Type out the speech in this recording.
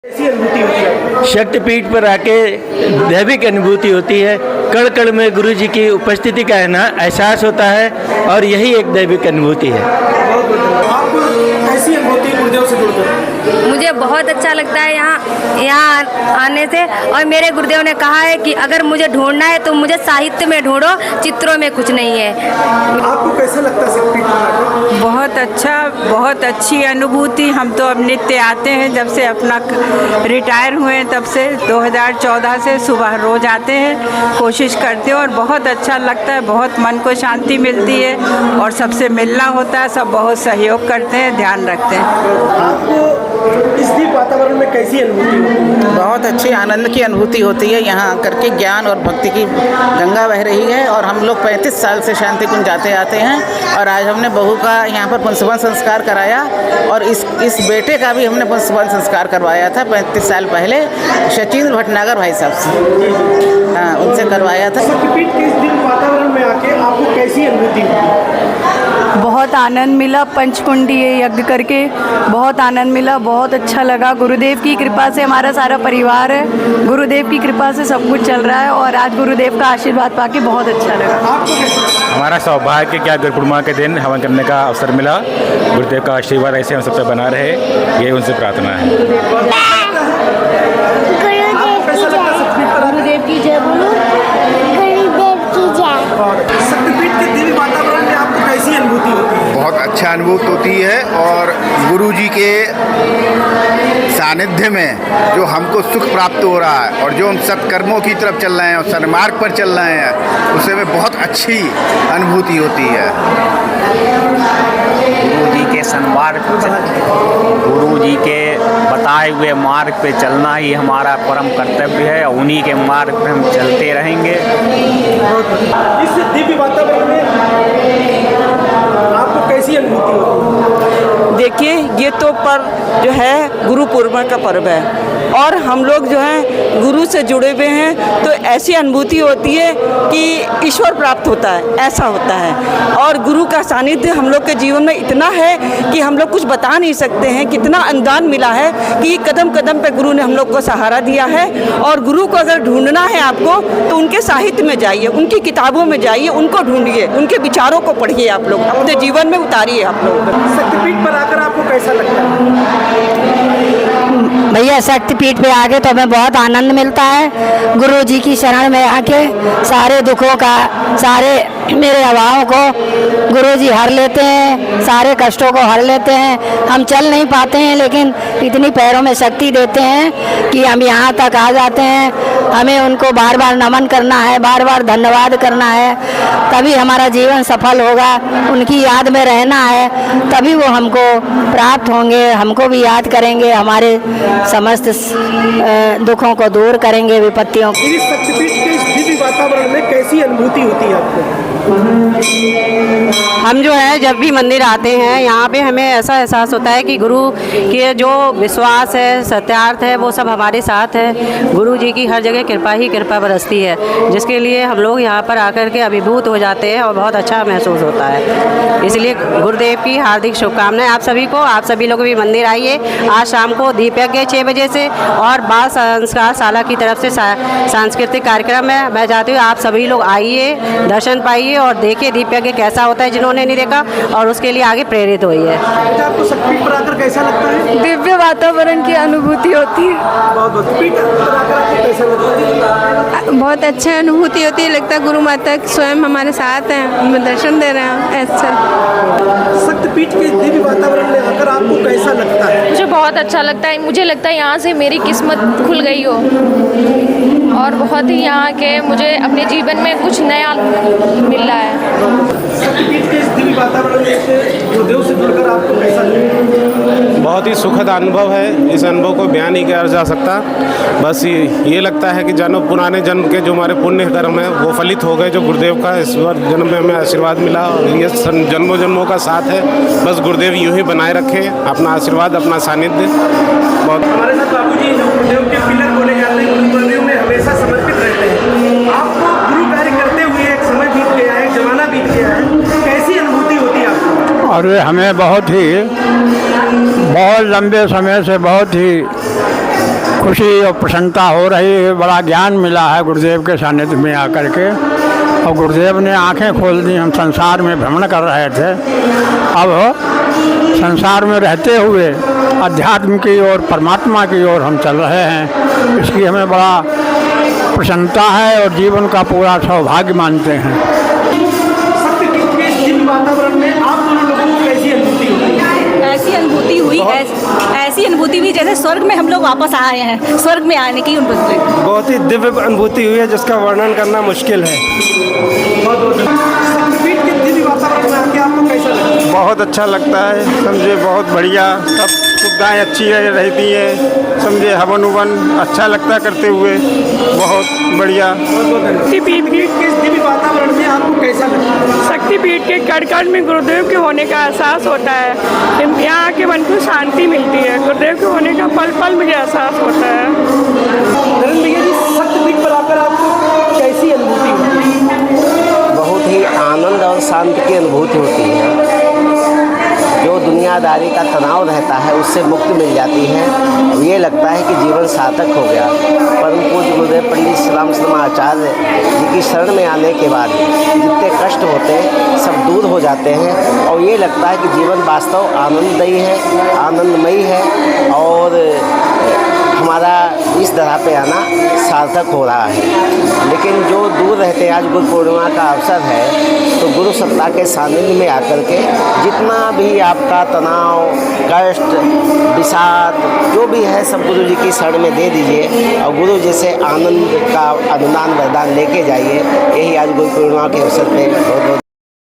कैसी अनुभूति होती है? शक्तिपीठ पर आके दैविक अनुभूति होती है। कण कण में गुरु जी की उपस्थिति का है ना एहसास होता है और यही एक दैविक अनुभूति है। आपको कैसी अनुभूति गुरुदेव से जुड़कर? मुझे बहुत अच्छा लगता है यहाँ आने से। और मेरे गुरुदेव ने कहा है कि अगर मुझे ढूंढना है तो मुझे साहित्य में ढूंढो, चित्रों में कुछ नहीं है। आपको कैसा लगता है शक्तिपीठ पर आकर? बहुत अच्छा, बहुत अच्छी अनुभूति। हम तो अब नित्य आते हैं, जब से अपना रिटायर हुए हैं तब से 2014 से सुबह रोज आते हैं, कोशिश करते हैं और बहुत अच्छा लगता है। बहुत मन को शांति मिलती है और सबसे मिलना होता है। सब बहुत सहयोग करते हैं, ध्यान रखते हैं। आपको इस दीप वातावरण में कैसी अनुभूति होती है? बहुत अच्छी आनंद की अनुभूति होती है। यहाँ आकर के ज्ञान और भक्ति की गंगा बह रही है और हम लोग 35 साल से शांति कुंज जाते आते हैं और आज हमने बहू का यहाँ पर पुंसवन संस्कार कराया और इस बेटे का भी हमने पुंसवन संस्कार करवाया था 35 साल पहले सचिन भटनागर भाई साहब से। हाँ, उनसे करवाया था। शक्तिपीठ के इस दीप वातावरण में आके आपको कैसी अनुभूति होती है? बहुत आनंद मिला। पंचकुंडी यज्ञ करके बहुत आनंद मिला, बहुत अच्छा लगा। गुरुदेव की कृपा से हमारा सारा परिवार है, गुरुदेव की कृपा से सब कुछ चल रहा है और आज गुरुदेव का आशीर्वाद पाके बहुत अच्छा लगा। आपको कैसा? हमारा सौभाग्य क्या गुरु पूर्णिमा के दिन हवन करने का अवसर मिला। गुरुदेव का आशीर्वाद ऐसे हम सब पे बना रहे, ये उनसे प्रार्थना है। गुरुदेव की जय बोलो। शक्तिपीठ के दिव्य वातावरण में आपको कैसी अनुभूति होती है? बहुत अच्छा अनुभूति होती है और गुरु जी के सानिध्य में जो हमको सुख प्राप्त हो रहा है और जो हम सत्कर्मों की तरफ चल रहे हैं और सन्मार्ग पर चल रहे हैं, उससे में बहुत अच्छी अनुभूति होती है। गुरु जी के सन्मार्ग, गुरु जी के बताए हुए मार्ग पे चलना ही हमारा परम कर्तव्य है और उन्हीं के मार्ग पे हम चलते रहेंगे। इस दिव्य वातावरण में आपको कैसी अनुभूति होती है? देखिए, ये तो पर्व जो है गुरु पूर्णिमा का पर्व है और हम लोग जो हैं गुरु से जुड़े हुए हैं, तो ऐसी अनुभूति होती है कि ईश्वर प्राप्त होता है, ऐसा होता है। और गुरु का सानिध्य हम लोग के जीवन में इतना है कि हम लोग कुछ बता नहीं सकते हैं। कितना अनुदान मिला है कि कदम कदम पे गुरु ने हम लोग को सहारा दिया है। और गुरु को अगर ढूंढना है आपको तो उनके साहित्य में जाइए, उनकी किताबों में जाइए, उनको ढूंढिए, उनके विचारों को पढ़िए, आप लोग अपने जीवन में उतारिए। आप लोग शक्तिपीठ पर आकर आपको कैसा लगता है? भैया, शक्तिपीठ पे आके तो हमें बहुत आनंद मिलता है। गुरु जी की शरण में आके सारे दुखों का, सारे मेरे अभावों को गुरु जी हर लेते हैं, सारे कष्टों को हर लेते हैं। हम चल नहीं पाते हैं लेकिन इतनी पैरों में शक्ति देते हैं कि हम यहाँ तक आ जाते हैं। हमें उनको बार बार नमन करना है, बार बार धन्यवाद करना है, तभी हमारा जीवन सफल होगा। उनकी याद में रहना है, तभी वो हमको प्राप्त होंगे, हमको भी याद करेंगे, हमारे समस्त दुखों को दूर करेंगे, विपत्तियों को। इस शक्तिपीठ के इस दिव्य वातावरण में कैसी अनुभूति होती है आपको? हम जो है जब भी मंदिर आते हैं यहाँ पे हमें ऐसा एहसास होता है कि गुरु के जो विश्वास है, सत्यार्थ है, वो सब हमारे साथ है। गुरु जी की हर जगह कृपा ही कृपा बरसती है, जिसके लिए हम लोग यहाँ पर आकर के अभिभूत हो जाते हैं और बहुत अच्छा महसूस होता है। इसलिए गुरुदेव की हार्दिक शुभकामनाएं आप सभी को। आप सभी लोग भी मंदिर आइए। आज शाम को दीप यज्ञ 6 बजे से और बाल संस्कार शाला की तरफ से सांस्कृतिक कार्यक्रम है। मैं चाहती हूँ आप सभी लोग आइए, दर्शन पाइए और देखिए दीप यज्ञ कैसा होता है, जिन्होंने नहीं देखा, और उसके लिए आगे प्रेरित होइए। आपको शक्तिपीठ पर आकर कैसा लगता है? दिव्य वातावरण की अनुभूति होती है। शक्तिपीठ पर आकर आपको कैसा लगता है? बहुत अच्छा अनुभूति होती है। लगता है गुरु माता स्वयं हमारे साथ हैं, हमें दर्शन दे रहे हैं। ऐसा शक्तिपीठ के दिव्य वातावरण में आकर आपको कैसा लगता है? मुझे बहुत अच्छा लगता है। मुझे लगता है यहाँ से मेरी किस्मत खुल गई हो और बहुत ही यहाँ के मुझे अपने जीवन में कुछ नया मिल रहा है। शक्तिपीठ के इस दिव्य वातावरण में गुरुदेव से जुड़कर आपको कैसा लगता है? बहुत ही सुखद अनुभव है। इस अनुभव को बयान नहीं किया जा सकता। बस ये लगता है कि पुराने जन्म के जो हमारे पुण्य कर्म है वो फलित हो गए। जो गुरुदेव का इस बार जन्म में हमें आशीर्वाद मिला और ये जन्मों जन्मों का साथ है। बस गुरुदेव यूँ ही बनाए रखें अपना आशीर्वाद, अपना सानिध्य। बहुत हमारे साथ बाबूजी गुरुदेव के पिलर बोले जाते हैं, गुरुदेव में हमेशा समर्पित रहते हैं। आपको गुरु कार्य करते हुए एक समय बीत गया है, जमाना बीत गया है, कैसी अनुभूति होती है आपको? और हमें बहुत लंबे समय से बहुत ही खुशी और प्रसन्नता हो रही है। बड़ा ज्ञान मिला है गुरुदेव के सानिध्य में आकर के, और गुरुदेव ने आंखें खोल दी। हम संसार में भ्रमण कर रहे थे, अब संसार में रहते हुए अध्यात्म की ओर, परमात्मा की ओर हम चल रहे हैं। इसकी हमें बड़ा प्रसन्नता है और जीवन का पूरा सौभाग्य मानते हैं। शक्तिपीठ के इस दिव्य वातावरण में आप दोनों लोगों को कैसी अनुभूति होती है? ऐसी अनुभूति हुई, ऐसी अनुभूति हुई जैसे स्वर्ग में हम लोग वापस आए हैं, स्वर्ग में आने की अनुभूति। बहुत ही दिव्य अनुभूति हुई है जिसका वर्णन करना मुश्किल है। शक्तिपीठ के दिव्य वातावरण में आके आपको कैसा लगा? बहुत अच्छा लगता है, समझे, बहुत बढ़िया, सब सुविधाएँ अच्छी रहती है, समझे, हवन उवन अच्छा लगता है करते हुए, बहुत बढ़िया। शक्तिपीठ के इस दिव्य वातावरण में आपको कैसा लगा? शक्तिपीठ के कण कण में गुरुदेव के होने का एहसास होता है। यहाँ के मन को शांति मिलती है। गुरुदेव के होने का पल पल मुझे एहसास होता है। नरेंद्र भैया जी, शक्तिपीठ पर आकर आपको कैसी अनुभूति हुई? बहुत ही आनंद और शांति की अनुभूति होती है। जो दुनियादारी का तनाव रहता है उससे मुक्ति मिल जाती है और ये लगता है कि जीवन सार्थक हो गया। परम पूज्य गुरुदेव पंडित श्रीराम शर्मा आचार्य जी की शरण में आने के बाद जितने कष्ट होते हैं सब दूर हो जाते हैं और ये लगता है कि जीवन वास्तव आनंददायी है, आनंदमयी है और हमारा इस तरह पे आना सार्थक हो रहा है। लेकिन जो दूर रहते हैं, आज गुरु पूर्णिमा का अवसर है, तो गुरु सत्ता के सानिध्य में आकर के जितना भी आपका तनाव, कष्ट, विषाद जो भी है सब गुरु जी की शरण में दे दीजिए और गुरु जी से आनंद का अनुदान वरदान लेके जाइए। यही आज गुरु पूर्णिमा के अवसर पे बहुत